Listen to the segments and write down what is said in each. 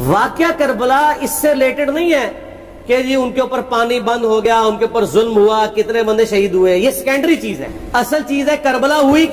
واقعہ کربلا اس سے ریلیٹڈ نہیں ہے کہ جی ان کے اوپر پانی بند ہو گیا، ان کے اوپر ظلم ہوا، کتنے بندے شہید ہوئے، یہ سیکنڈری چیز ہے۔ اصل چیز ہے کربلا ہوئی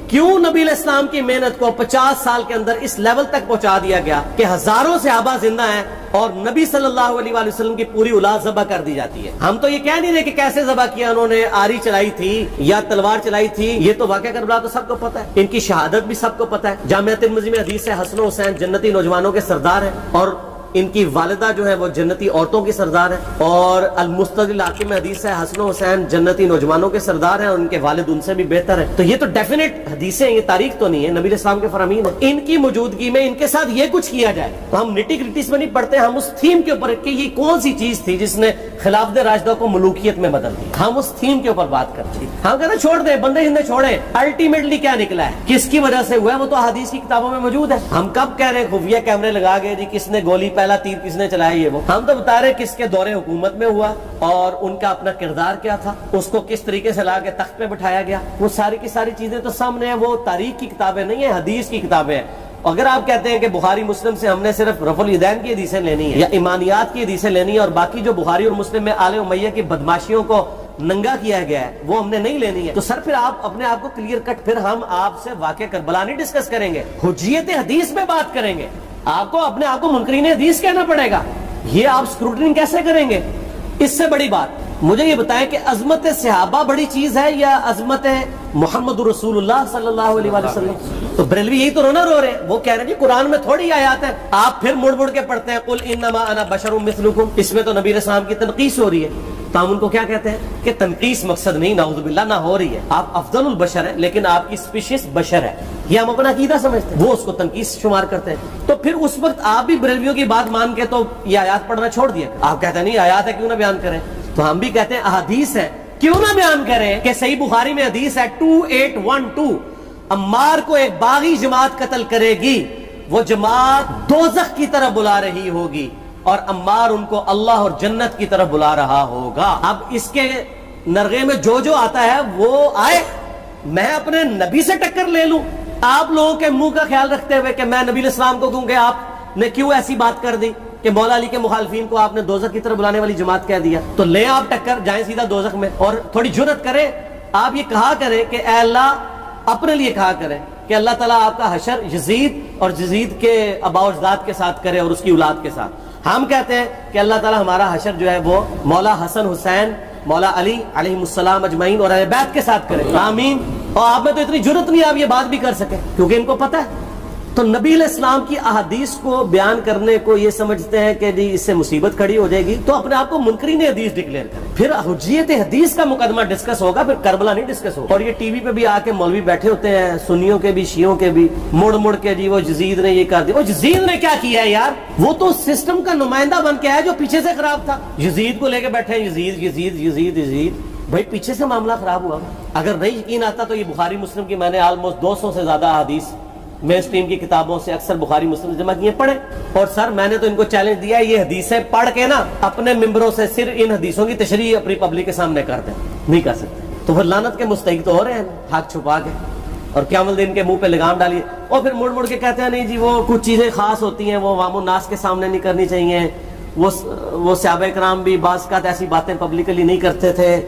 کیوں نبی علیہ السلام کی محنت کو 50 سال کے اندر اس لیول تک پہنچا دیا گیا کہ ہزاروں صحابہ زندہ ہیں اور نبی صلی اللہ علیہ وآلہ وسلم کی پوری اولاد ذبح کر دی جاتی ہے۔ ہم تو یہ کہہ نہیں رہے کہ کیسے ذبح کیا، انہوں نے آری چلائی تھی یا تلوار چلائی تھی، یہ تو واقعہ کربلا تو سب کو پتا ہے، ان کی شہادت بھی سب کو پتا ہے۔ جامعہ ترمذی میں حدیث ہے حسن و حسین جنتی نوجوانوں کے سردار ہیں اور ان کی والدہ جو ہے وہ جنتی عورتوں کی سردار ہے، اور المستدرک الحاکم میں حدیث ہے حسن و حسین جنتی نوجوانوں کے سردار ہیں اور ان کے والد ان سے بھی بہتر ہیں۔ تو یہ تو ڈیفینیٹ حدیثیں، یہ تاریخ تو نہیں ہے، نبی علیہ السلام کے فرامین ہیں۔ ان کی موجودگی میں ان کے ساتھ یہ کچھ کیا جائے تو ہم نٹی گریٹیز میں نہیں پڑھتے، ہم اس تھیم کے اوپر کہ یہ کون سی چیز تھی جس نے خلافت راشدہ کو ملوکیت میں بدل دی، ہم اس تھیم کے اوپر بات کرتے ہیں۔ ہم کہتے ہیں چھوڑ دیں، بندے ہندے چھوڑیں، الٹیمیٹلی کیا نکلا ہے، کس کی وجہ سے ہوا ہے، وہ تو حدیث کی کتابوں میں موجود ہے۔ ہم کب کہہ رہے ہیں خفیہ کیمرے لگا گئے جی کس نے گولی پہلا تیر کس نے چلایا، یہ وہ ہم تو بتا رہے کس کے دور حکومت میں ہوا اور ان کا اپنا کردار کیا تھا، اس کو کس طریقے سے لا کے تخت پہ بٹھایا گیا، وہ ساری کی ساری چیزیں تو سامنے ہیں۔ وہ تاریخ کی کتابیں نہیں ہیں، حدیث کی کتابیں ہیں۔ اگر آپ کہتے ہیں کہ بخاری مسلم سے ہم نے صرف رفع الیدین کی حدیثیں لینی ہے یا ایمانیات کی حدیثیں لینی ہے اور باقی جو بخاری اور مسلم میں آل امیہ کی بدماشیوں کو ننگا کیا گیا ہے وہ ہم نے نہیں لینی ہے، تو سر پھر آپ اپنے آپ کو کلیئر کٹ، پھر ہم آپ سے واقعہ کربلا نہیں ڈسکس کریں گے، حجیت حدیث میں بات کریں گے۔ آپ کو اپنے آپ کو منکرین حدیث کہنا پڑے گا، یہ آپ اسکروٹنگ کیسے کریں گے؟ اس سے بڑی بات مجھے یہ بتائیں کہ عظمت صحابہ بڑی چیز ہے یا عظمت محمد رسول اللہ صلی اللہ علیہ وآلہ وسلم؟ تو بریلوی یہی تو رونا رو رہے ہیں، وہ کہہ رہے ہیں جی قرآن میں تھوڑی آیات ہے، آپ پھر مڑ مڑ کے پڑھتے ہیں قل انما انا بشر مثلکم، اس میں تو نبی علیہ السلام کی تنقیص ہو رہی ہے۔ تو ہم ان کو کیا کہتے ہیں کہ تنقیص مقصد نہیں، نعوذ باللہ نہ ہو رہی ہے، آپ افضل البشر ہیں لیکن آپ کی سپیشیز بشر ہے، یہ ہم اپنا عقیدہ سمجھتے ہیں، وہ اس کو تنقیص شمار کرتے ہیں۔ تو پھر اس وقت آپ بھی بریلویوں کی بات مان کے تو یہ آیات پڑھنا چھوڑ دیا، آپ کہتے ہیں نہیں آیات ہے کیوں نہ بیان کریں، تو ہم بھی کہتے ہیں احادیث ہے کیوں نہ بیان کریں کہ صحیح بخاری میں حدیث ہے 2812 عمار کو ایک باغی جماعت قتل کرے گی، وہ جماعت دوزخ کی طرف بلا رہی ہوگی اور عمار ان کو اللہ اور جنت کی طرف بلا رہا ہوگا۔ اب اس کے نرغے میں جو آتا ہے وہ آئے، میں اپنے نبی سے ٹکر لے لوں، آپ لوگوں کے منہ کا خیال رکھتے ہوئے کہ میں نبی علیہ السلام کو کہوں کہ آپ نے کیوں ایسی بات کر دی کہ مولا علی کے مخالفین کو آپ نے دوزخ کی طرف بلانے والی جماعت کہہ دیا، تو لیں آپ ٹکر، جائیں سیدھا دوزخ میں، اور تھوڑی جرت کریں، آپ یہ کہا کریں کہ اے اللہ، اپنے لیے کہا کریں کہ اللہ تعالیٰ آپ کا حشر یزید اور یزید کے آباء و اجداد کے ساتھ کرے اور اس کی اولاد کے ساتھ۔ ہم کہتے ہیں کہ اللہ تعالیٰ ہمارا حشر جو ہے وہ مولا حسن حسین، مولا علی علیہ السلام اجمعین اور اہل بیت کے ساتھ کرے، آمین۔ اور آپ میں تو اتنی جرت نہیں آپ یہ بات بھی کر سکیں کیونکہ ان کو پتہ ہے۔ تو نبی علیہ السلام کی احادیث کو بیان کرنے کو یہ سمجھتے ہیں کہ جی اس سے مصیبت کھڑی ہو جائے گی، تو اپنے آپ کو منکرین حدیث ڈکلیئر کریں، پھر حجیت حدیث کا مقدمہ ڈسکس ہوگا، پھر کربلا نہیں ڈسکس ہوگا۔ اور یہ ٹی وی پہ بھی آ کے مولوی بیٹھے ہوتے ہیں، سنیوں کے بھی شیعوں کے بھی، مڑ مڑ کے جی وہ یزید نے یہ کر دیا، وہ یزید نے کیا کیا ہے یار، وہ تو سسٹم کا نمائندہ بن کے آیا جو پیچھے سے خراب تھا، یزید کو لے کے بیٹھے ہیں، یزید یزید یزید یزید، بھائی پیچھے سے معاملہ خراب ہوا۔ اگر نہیں یقین آتا تو یہ بخاری مسلم کی میں نے آلموسٹ 200 سے زیادہ احادیث مین اسٹریم کی کتابوں سے اکثر بخاری مسلم جمع کیے پڑھیں، اور سر میں نے تو ان کو چیلنج دیا ہے یہ حدیثیں پڑھ کے نا اپنے ممبروں سے صرف ان حدیثوں کی تشریح اپنی پبلک کے سامنے کر دیں، نہیں کر سکتے تو پھر لعنت کے مستحق تو ہو رہے ہیں حق چھپا کے، اور قیامت دن کے منہ پہ لگام ڈالیے، اور پھر مڑ مڑ کے کہتے ہیں نہیں جی وہ کچھ چیزیں خاص ہوتی ہیں وہ عوام الناس کے سامنے نہیں کرنی چاہیے، وہ صحابہ کرام بھی بعض کا ایسی باتیں پبلکلی نہیں کرتے تھے۔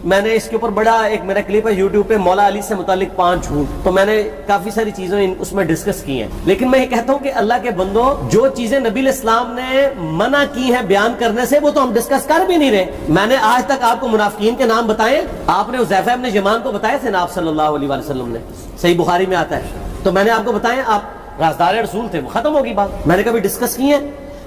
میں نے اس کے اوپر بڑا ایک میرا کلپ ہے یوٹیوب پہ، مولا علی سے متعلق 5 جھوٹ، تو میں نے کافی ساری چیزیں اس میں ڈسکس کی ہیں، لیکن میں یہ کہتا ہوں کہ اللہ کے بندو جو چیزیں نبی علیہ السلام نے منع کی ہیں بیان کرنے سے وہ تو ہم ڈسکس کر بھی نہیں رہے۔ میں نے آج تک آپ کو منافقین کے نام بتائے، آپ نے حذیفہ ابن یمان کو بتائے تھے نا آپ صلی اللہ علیہ وسلم نے، صحیح بخاری میں آتا ہے، تو میں نے آپ کو بتائے، آپ رازدار رسول تھے، وہ ختم ہوگی بات، میں نے کبھی ڈسکس کی ہے؟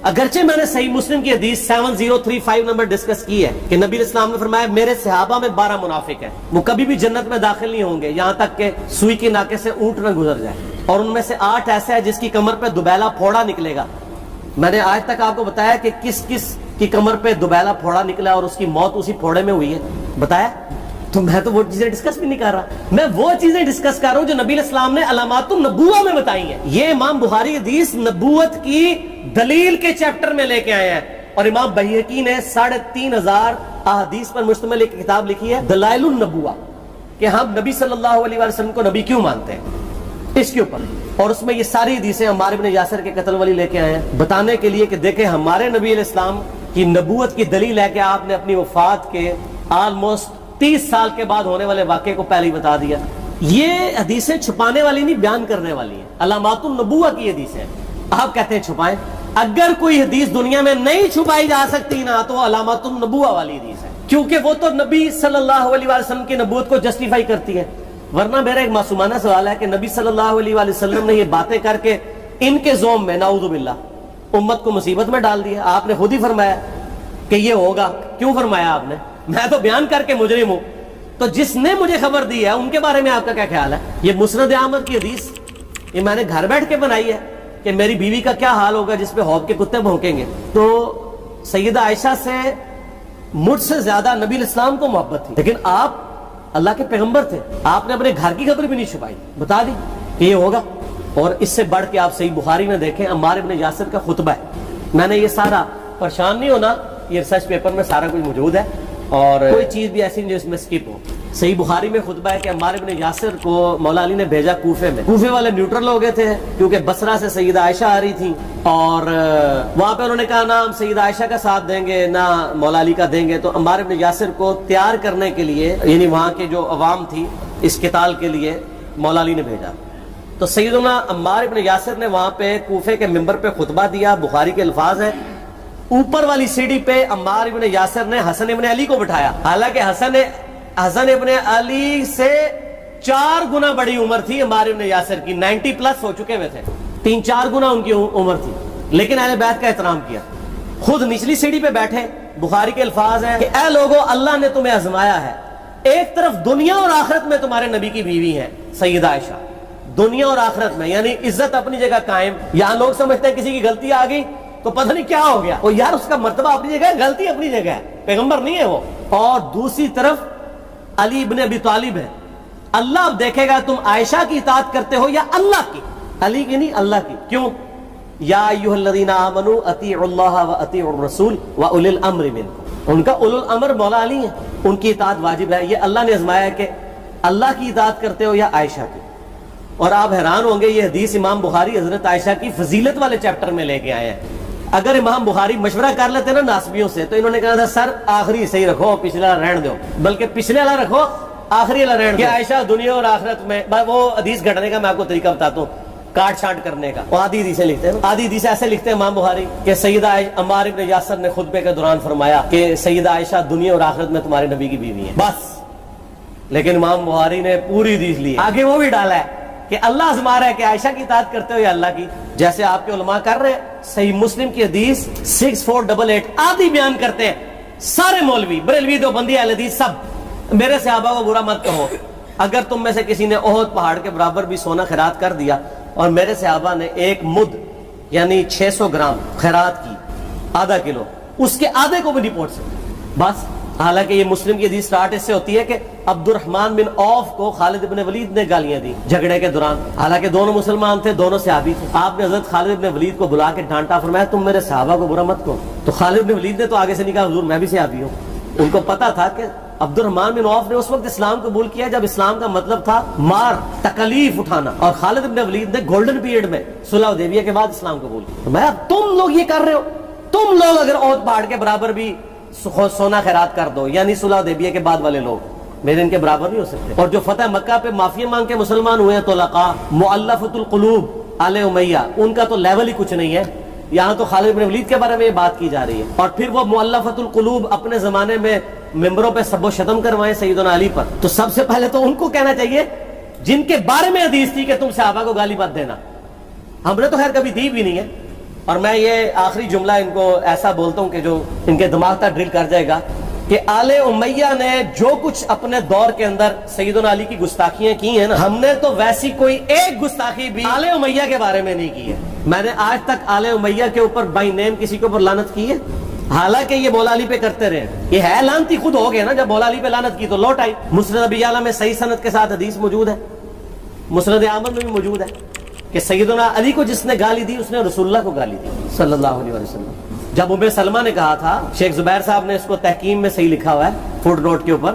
اگرچہ میں نے صحیح مسلم کی حدیث 7035 نمبر ڈسکس کی ہے کہ نبی علیہ السلام نے فرمایا میرے صحابہ میں 12 منافق ہیں، وہ کبھی بھی جنت میں داخل نہیں ہوں گے یہاں تک کہ سوئی کے ناکے سے اونٹ نہ گزر جائے، اور ان میں سے 8 ایسا ہے جس کی کمر پہ دوبیلا پھوڑا نکلے گا۔ میں نے آج تک آپ کو بتایا کہ کس کس کی کمر پہ دوبیلا پھوڑا نکلا اور اس کی موت اسی پھوڑے میں ہوئی ہے، بتایا؟ تو میں تو وہ چیزیں ڈسکس بھی نہیں کر رہا، میں وہ چیزیں ڈسکس کر رہا ہوں جو نبی علیہ السلام نے علامات النبوہ میں بتائی ہیں۔ یہ امام بخاری حدیث نبوت کی دلیل کے چیپٹر میں لے کے آئے ہیں، اور امام بہقی نے 3500 احادیث پر مشتمل ایک کتاب لکھی ہے دلائل النبوہ، کہ ہم نبی صلی اللہ علیہ وسلم کو نبی کیوں مانتے ہیں، اس کے اوپر، اور اس میں یہ ساری حدیثیں عمار بن یاسر کے قتل والی لے کے آئے ہیں، بتانے کے لیے کہ دیکھیں ہمارے نبی علیہ السلام کی نبوت کی دلیل ہے کہ آپ نے اپنی وفات کے آلموسٹ 30 سال کے بعد ہونے والے واقعے کو پہلے ہی بتا دیا۔ یہ حدیثیں چھپانے والی نہیں، بیان کرنے والی ہیں، علامات النبوہ کی حدیثیں۔ آپ کہتے ہیں چھپائیں، اگر کوئی حدیث دنیا میں نہیں چھپائی جا سکتی نا تو علامات النبوہ والی حدیث ہے، کیونکہ وہ تو نبی صلی اللہ علیہ وسلم کی نبوت کو جسٹیفائی کرتی ہے۔ ورنہ میرا ایک معصومانہ سوال ہے کہ نبی صلی اللہ علیہ وسلم نے یہ باتیں کر کے ان کے زوم میں نعوذ باللہ امت کو مصیبت میں ڈال دیا۔ آپ نے خود ہی فرمایا کہ یہ ہوگا، کیوں فرمایا آپ نے؟ میں تو بیان کر کے مجرم ہوں، تو جس نے مجھے خبر دی ہے ان کے بارے میں آپ کا کیا خیال ہے؟ یہ مسند احمد کی حدیث یہ میں نے گھر بیٹھ کے بنائی ہے کہ میری بیوی کا کیا حال ہوگا جس پہ حوض کے کتے بھونکیں گے۔ تو سیدہ عائشہ سے مجھ سے زیادہ نبی الاسلام کو محبت تھی، لیکن آپ اللہ کے پیغمبر تھے، آپ نے اپنے گھر کی خبر بھی نہیں چھپائی، بتا دی کہ یہ ہوگا۔ اور اس سے بڑھ کے آپ صحیح بخاری میں دیکھیں عمار بن یاسر کا خطبہ ہے، میں نے یہ سارا، پریشان نہیں ہونا، یہ ریسرچ پیپر میں سارا کچھ موجود ہے اور کوئی چیز بھی ایسی نہیں جو اس میں سکپ ہو۔ صحیح بخاری میں خطبہ ہے کہ عمار بن یاسر کو مولا علی نے بھیجا کوفے میں، کوفے والے نیوٹرل ہو گئے تھے کیونکہ بصرہ سے سیدہ عائشہ آ رہی تھی، اور وہاں پہ انہوں نے کہا نہ ہم سیدہ عائشہ کا ساتھ دیں گے نہ مولا علی کا دیں گے، تو عمار بن یاسر کو تیار کرنے کے لیے، یعنی وہاں کے جو عوام تھی اس قتال کے لیے مولا علی نے بھیجا۔ تو سیدنا عمار بن یاسر نے وہاں پہ کوفے کے ممبر پہ خطبہ دیا، بخاری کے الفاظ ہیں، اوپر والی سیڑھی پہ عمار ابن یاسر نے حسن ابن علی کو بٹھایا، حالانکہ حسن ابن علی سے 4 گنا بڑی عمر تھی عمار ابن یاسر کی، 90 پلس ہو چکے ہوئے تھے، 3-4 گنا ان کی عمر تھی، لیکن اہل بیت کا احترام کیا، خود نچلی سیڑھی پہ بیٹھے۔ بخاری کے الفاظ ہیں کہ اے لوگو اللہ نے تمہیں آزمایا ہے، ایک طرف دنیا اور آخرت میں تمہارے نبی کی بیوی ہے سیدہ عائشہ، دنیا اور آخرت میں، یعنی عزت اپنی جگہ قائم۔ یہاں لوگ سمجھتے ہیں کسی کی غلطی آ گئی تو پتہ نہیں کیا ہو گیا، وہ یار اس کا مرتبہ اپنی جگہ ہے، غلطی اپنی جگہ ہے، پیغمبر نہیں ہے وہ۔ اور دوسری طرف علی ابن ابی طالب ہے، اللہ اب دیکھے گا تم عائشہ کی اطاعت کرتے ہو یا اللہ کی، علی کی نہیں اللہ کی۔ کیوں؟ یا ایھا الذین آمنوا اطیعوا اللہ واطیعوا الرسول واولی الامر منکم، ان کا اولو الامر مولا علی ہیں، ان کی اطاعت واجب ہے۔ یہ اللہ نے آزمایا ہے کہ اللہ کی اطاعت کرتے ہو یا عائشہ کی۔ اور آپ حیران ہوں گے یہ حدیث امام بخاری حضرت عائشہ کی فضیلت والے چیپٹر میں لے کے آئے ہیں۔ اگر امام بخاری مشورہ کر لیتے نا ناسبیوں سے تو انہوں نے کہا تھا سر آخری صحیح رکھو، پچھلا رہن دو، بلکہ پچھلے والا رکھو آخری والا رہن دو۔ کہ عائشہ دنیا اور آخرت میں، وہ حدیث گھڑنے کا میں آپ کو طریقہ بتاتا ہوں، کاٹ چھانٹ کرنے کا۔ وہ آدھی حدیثیں لکھتے ہیں، آدھی حدیثیں ایسے لکھتے ہیں امام بخاری کہ سیدہ عمار ابن یاسر نے خطبے کے دوران فرمایا کہ سیدہ عائشہ دنیا اور آخرت میں تمہارے نبی کی بیوی ہے، بس۔ لیکن امام بخاری نے پوری حدیث لی، آگے وہ بھی ڈالا ہے کہ اللہ آزما رہا ہے کہ عائشہ کی اطاعت کرتے ہو یا اللہ کی، جیسے آپ کے علماء کر رہے ہیں۔ صحیح مسلم کی حدیث 6488 آدھی بیان کرتے ہیں، سارے مولوی بریلوی دیوبندی اہل حدیث سب، میرے صحابہ کو برا مت کہو، اگر تم میں سے کسی نے احد پہاڑ کے برابر بھی سونا خیرات کر دیا اور میرے صحابہ نے 1 مد یعنی 600 گرام خیرات کی، آدھا کلو، اس کے آدھے کو بھی نہیں پہنچ سکتے، بس۔ حالانکہ یہ مسلم کی حدیث سٹارٹ اس سے ہوتی ہے کہ عبد الرحمن بن عوف کو خالد بن ولید نے گالیاں دی جھگڑے کے دوران، حالانکہ دونوں مسلمان تھے، دونوں صحابی تھے۔ آپ نے حضرت خالد بن ولید کو بلا کے ڈانٹا، فرمایا تم میرے صحابہ کو برا مت کہو۔ تو خالد بن ولید نے تو آگے سے نہیں کہا حضور میں بھی صحابی ہوں، ان کو پتا تھا کہ عبد الرحمن بن عوف نے اس وقت اسلام قبول کیا جب اسلام کا مطلب تھا مار تکلیف اٹھانا، اور خالد بن ولید نے گولڈن پیریڈ میں صلح حدیبیہ کے بعد اسلام قبول کیا۔ میں اب تم لوگ یہ کر رہے ہو، تم لوگ اگر احد پہاڑ کے برابر بھی سونا خیرات کر دو، یعنی صلح حدیبیہ کے بعد والے لوگ میرے ان کے برابر نہیں ہو سکتے۔ اور جو فتح مکہ پہ معافی مانگ کے مسلمان ہوئے ہیں طلقاء، مؤلفۃ القلوب آل امیہ، ان کا تو لیول ہی کچھ نہیں ہے۔ یہاں تو خالد بن ولید کے بارے میں یہ بات کی جا رہی ہے، اور پھر وہ مؤلفۃ القلوب اپنے زمانے میں ممبروں پہ سب و شتم کروائے سیدنا علی پر، تو سب سے پہلے تو ان کو کہنا چاہیے جن کے بارے میں حدیث تھی کہ تم صحابہ کو گالی مت دینا، ہم نے تو خیر کبھی دی بھی نہیں ہے۔ اور میں یہ آخری جملہ ان کو ایسا بولتا ہوں کہ جو ان کے دماغ تک ڈرل کر جائے گا کہ آل امیہ نے جو کچھ اپنے دور کے اندر سیدنا علی کی گستاخیاں کی ہیں نا، ہم نے تو ویسی کوئی ایک گستاخی بھی آل امیہ کے بارے میں نہیں کی ہے۔ میں نے آج تک آل امیہ کے اوپر بائی نیم کسی کے اوپر لعنت کی ہے، حالانکہ یہ مولا علی پہ کرتے رہے، یہ ہے لعنتی خود ہو گئے نا، جب مولا علی پہ لعنت کی تو لوٹ آئی۔ مسند ابی یعلا میں صحیح سند کے ساتھ حدیث موجود ہے، مسند احمد میں بھی موجود ہے کہ سیدنا علی کو جس نے گالی دی اس نے رسول اللہ کو گالی دی صلی اللہ علیہ وسلم۔ جب ام سلمہ نے کہا تھا، شیخ زبیر صاحب نے اس کو تحکیم میں صحیح لکھا ہوا ہے فوٹ نوٹ کے اوپر،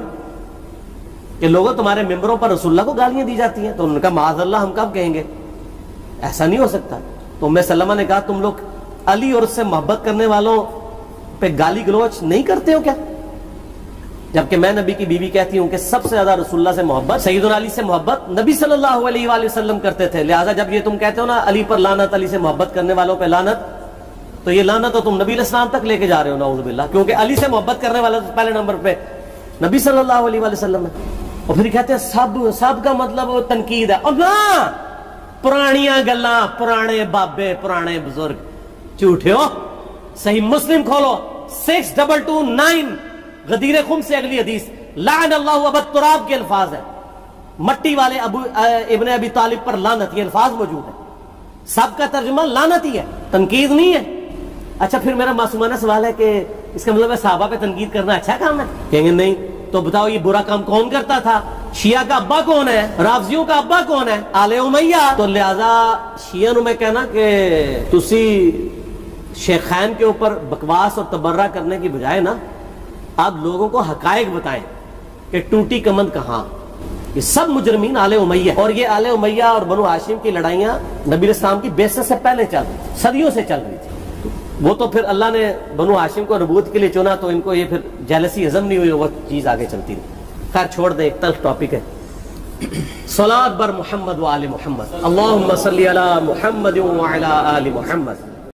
کہ لوگوں تمہارے ممبروں پر رسول اللہ کو گالیاں دی جاتی ہیں، تو انہوں نے کہا معاذ اللہ ہم کب کہیں گے، ایسا نہیں ہو سکتا. تو ام سلمہ نے کہا تم لوگ علی اور اس سے محبت کرنے والوں پہ گالی گلوچ نہیں کرتے ہو کیا؟ جبکہ میں نبی کی بیوی کہتی ہوں کہ سب سے زیادہ رسول اللہ سے محبت، سیدنا علی سے محبت نبی صلی اللہ علیہ وآلہ وسلم کرتے تھے. لہٰذا جب یہ تم کہتے ہو نا علی پر لعنت، علی سے محبت کرنے والوں پہ لعنت، تو یہ لعنت تو تم نبی علیہ السلام تک لے کے جا رہے ہو نعوذ باللہ، کیونکہ علی سے محبت کرنے والا تو پہلے نمبر پہ نبی صلی اللہ علیہ وآلہ وسلم ہے. اور پھر کہتے ہیں سب کا مطلب وہ تنقید ہے. اور نہ، پرانیاں گلاں، پرانے بابے، پرانے بزرگ، جھوٹے ہو. صحیح مسلم کھولو 6229 غدیر خم سے اگلی حدیث، لعن اللہ ابا التراب کے الفاظ ہے، مٹی والے ابن ابی طالب پر لعنت، یہ الفاظ موجود ہے. سب کا ترجمہ لعنت ہی ہے، تنقید نہیں ہے. اچھا پھر میرا معصومانہ سوال ہے کہ اس کا مطلب ہے صحابہ پہ تنقید کرنا اچھا کام ہے؟ کہیں گے نہیں. تو بتاؤ یہ برا کام کون کرتا تھا؟ شیعہ کا ابا کون ہے؟ رافضیوں کا ابا کون ہے؟ آل امیہ. تو لہذا شیعہ نو میں کہنا کہ تسی شیخین کے اوپر بکواس اور تبرہ کرنے کی بجائے نا آپ لوگوں کو حقائق بتائیں کہ ٹوٹی کمند کہاں. یہ سب مجرمین آل امیہ، اور یہ آل امیہ اور بنو ہاشم کی لڑائیاں نبی علیہ السلام کی بعثت سے پہلے چل رہی تھی، صدیوں سے چل رہی تھی. وہ تو پھر اللہ نے بنو ہاشم کو نبوت کے لیے چنا تو ان کو یہ پھر جیلسی ہضم نہیں ہوئی، وہ چیز آگے چلتی رہی. خیر چھوڑ دیں، ایک تلخ ٹاپک ہے. صلاۃ بر محمد و آل محمد، اللہم صلی علی محمد و علی آل محمد.